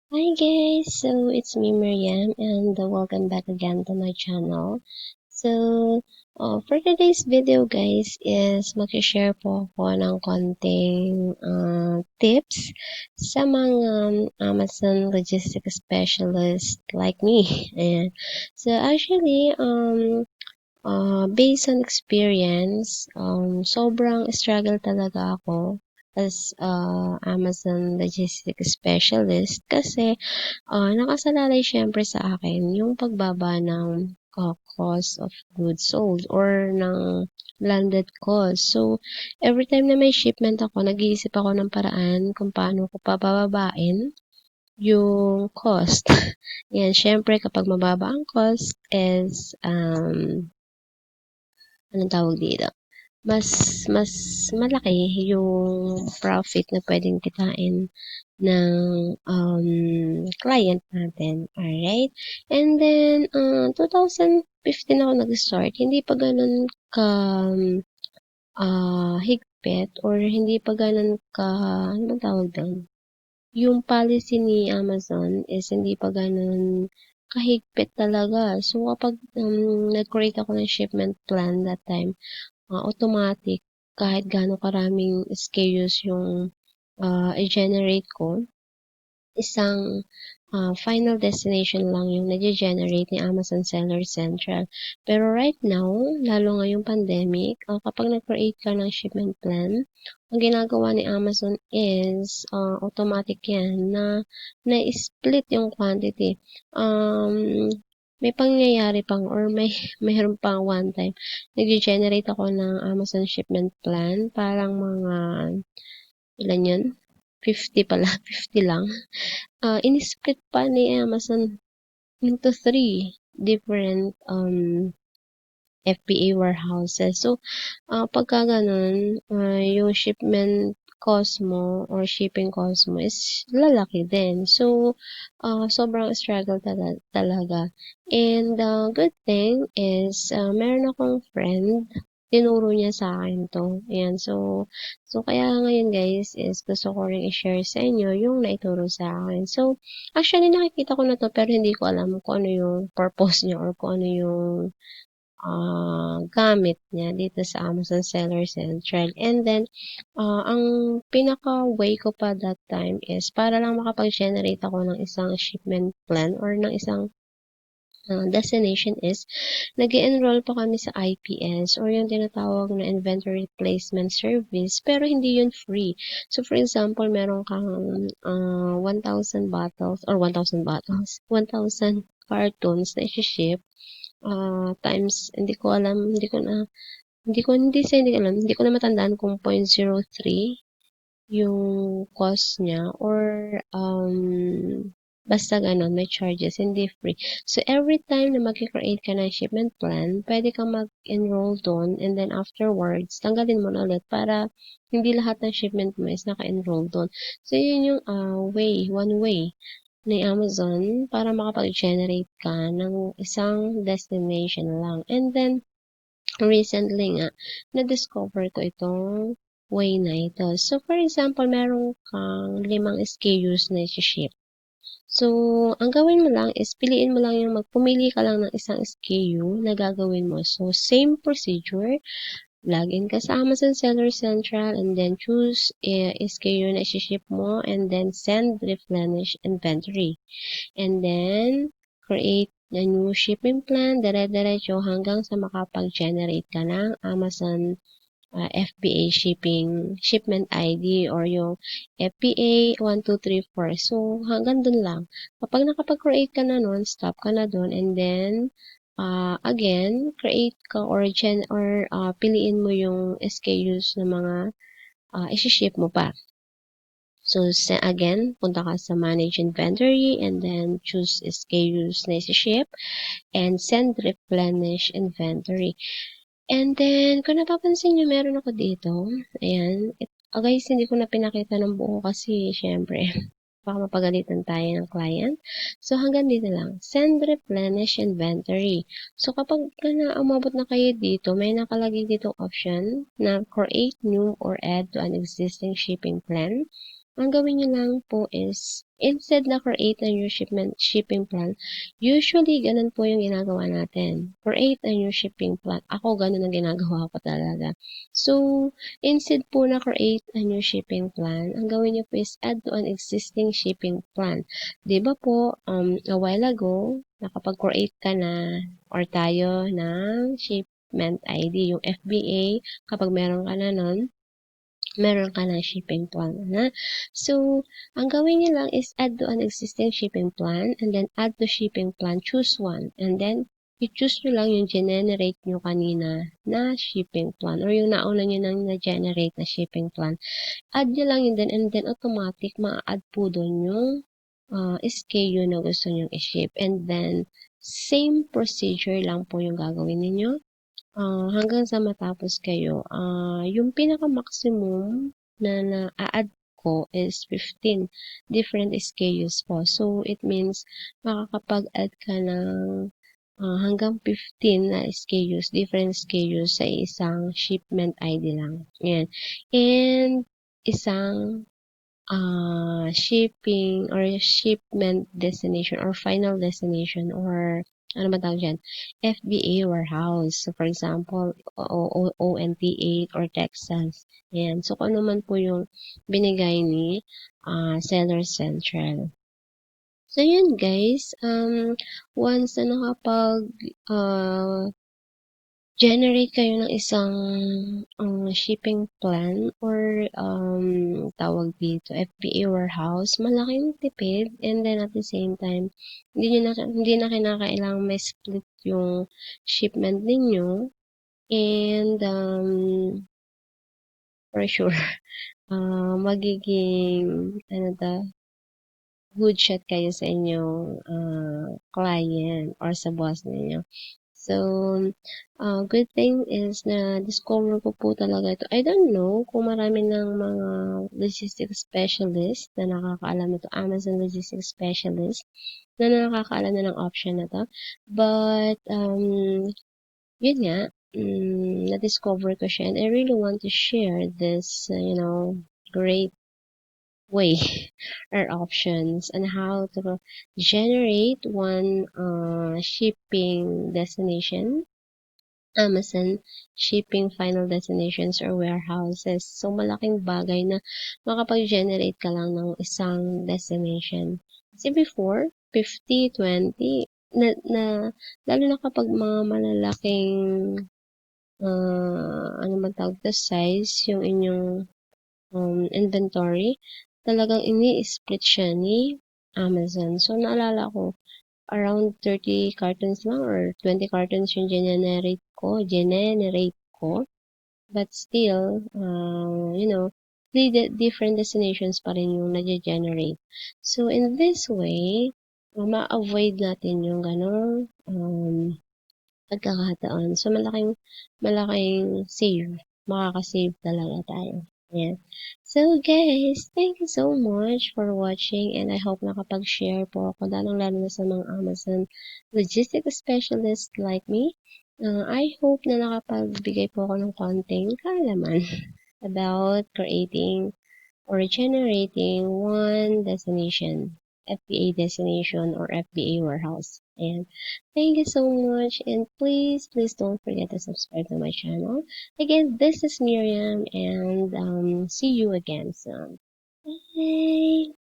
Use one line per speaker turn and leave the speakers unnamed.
Hi guys, so it's me Miriam and welcome back again to my channel. For today's video guys is mag-share po ako ng konting tips sa mga Amazon logistics specialist like me. Ayan. So actually, based on experience, sobrang struggle talaga ako as Amazon logistics specialist kasi nakasalalay siyempre sa akin yung pagbaba ng cost of goods sold or ng landed cost. So, every time na may shipment ako, nag-iisip ako ng paraan kung paano ko pabababain yung cost. Yan, syempre kapag mababa ang cost is, anong tawag dito? Mas mas malaki yung profit na pwedeng kitain ng client natin. Alright? And then, 2015 ako nag-start. Hindi pa ganun ka higpit or hindi pa ganun ka, ano bang tawag doon? Yung policy ni Amazon is hindi pa ganun kahigpit talaga. So, kapag nag-create ako ng shipment plan that time, automatic kahit gaano karaming SKUs yung i-generate ko, isang final destination lang yung nag-generate ni Amazon Seller Central. Pero right now, lalo ngayong pandemic, kapag nag-create ka ng shipment plan, ang ginagawa ni Amazon is automatic yan na na-split yung quantity. May pangyayari pang or mayroon pang one time, nag-generate ako ng Amazon shipment plan, parang mga, ilan yun? 50 pala, 50 lang. In-split pa ni Amazon into 3 different FBA warehouses. So, pagka ganun, yung shipment cost mo or shipping cost mo is lalaki din. So, sobrang struggle talaga. And the good thing is, meron akong friend, tinuro niya sa akin to. Ayan, so kaya ngayon guys is gusto ko rin i-share sa inyo yung naituro sa akin. So, actually nakikita ko na to pero hindi ko alam kung ano yung purpose niya or kung ano yung gamit niya dito sa Amazon Seller Central. And then, ang pinaka-way ko pa that time is para lang makapag-generate ako ng isang shipment plan or ng isang destination is nag-enroll pa kami sa IPS or yung tinatawag na Inventory Placement Service pero hindi yun free. So for example, meron kang 1,000 bottles or 1,000 bottles, 1,000 cartons na i-ship times hindi ko na matandaan kung 0.03 yung cost niya or basta ganon, may charges, hindi free. So, every time na mag-create ka ng shipment plan, pwede kang mag-enroll doon and then afterwards, tanggalin mo na ulit para hindi lahat ng shipment mo is naka-enroll doon. So, yun yung one way ni Amazon para makapag-generate ka ng isang destination lang. And then, recently nga, na-discover ko itong way na ito. So, for example, meron kang 5 SKUs na i-ship. So, ang gawin mo lang is piliin mo lang yung magpumili ka lang ng isang SKU na gagawin mo. So, same procedure. Login ka sa Amazon Seller Central and then choose SKU na i-ship mo and then send replenish inventory. And then, create a new shipping plan, dire-diretso hanggang sa makapag-generate ka ng Amazon FBA shipment ID or yung FBA 1234. So, hanggang dun lang. Kapag nakapag-create ka na nun, stop ka na dun and then, again, create ka or piliin mo yung SKUs na mga isi-ship mo pa. So, again, punta ka sa Manage Inventory and then choose SKUs na isi-ship and send Replenish Inventory. And then, kung napapansin nyo, meron ako dito. Ayan. Guys, hindi ko na pinakita ng buo kasi, syempre, baka mapagalitan tayo ng client. So, hanggang dito lang. Send Replenish Inventory. So, kapag umabot na kayo dito, may nakalagay dito option na create new or add to an existing shipping plan. ang gawin nyo lang po is, instead na create a new shipping plan, usually, ganun po yung ginagawa natin. Create a new shipping plan. Ako, ganun ang ginagawa ko talaga. So, instead po na create a new shipping plan, ang gawin nyo po is add to an existing shipping plan. Diba po, a while ago, nakapag-create ka na or tayo ng shipment ID, yung FBA, kapag meron ka na nun, meron ka ng shipping plan na. So, ang gawin niyo lang is add to an existing shipping plan and then add to shipping plan, choose one. And then, i-choose nyo lang yung generate nyo kanina na shipping plan or yung nauna nyo nang na-generate na shipping plan. Add nyo lang yun din and then automatic ma-add po doon yung SKU na gusto nyo i-ship. And then, same procedure lang po yung gagawin ninyo. Hanggang sa matapos kayo. Yung pinaka-maximum na na-add ko is 15 different SKUs po. So, it means makakapag-add ka ng hanggang 15 na SKUs, different SKUs sa isang shipment ID lang. Yan. And isang shipping or shipment destination or final destination or ano ba tawag dyan? FBA warehouse. So, for example, ONT8 or Texas. Ayan. So, kung ano man po yung binigay ni Seller Central. So, yun guys. Once na nakapag generate kayo ng isang shipping plan or tawag dito, FBA warehouse, malaking tipid and then at the same time, hindi na kinakailangang may split yung shipment ninyo and for sure, magiging good shot kayo sa inyong client or sa boss ninyo. So, good thing is na discover ko po talaga ito. I don't know kung marami ng mga logistics specialist na nakakaalam nito, Amazon logistics specialist na nakakaalam na ng option na to. But, yun nga, na-discover ko siya and I really want to share this, great way or options on how to generate one shipping destination, Amazon shipping final destinations or warehouses. So, malaking bagay na makapag-generate ka lang ng isang destination. Kasi before, 50, 20, lalo na kapag mga malalaking ano man tawag to, size, yung inyong inventory, talagang ini-split siya ni Amazon. So, naalala ko, around 30 cartons lang or 20 cartons yung generate ko. But still, three different destinations pa rin yung nage-generate. So, in this way, ma-avoid natin yung ganong pagkakataon. So, malaking save. Makaka-save talaga tayo. Ayan. So, guys, thank you so much for watching and I hope nakapag-share po ako lalong-lalo na sa mga Amazon logistics specialist like me. I hope na nakapagbigay po ako ng konting kaalaman about creating or generating one destination, FBA destination or FBA warehouse. And thank you so much and please don't forget to subscribe to my channel. Again, this is Miriam and see you again soon. Bye!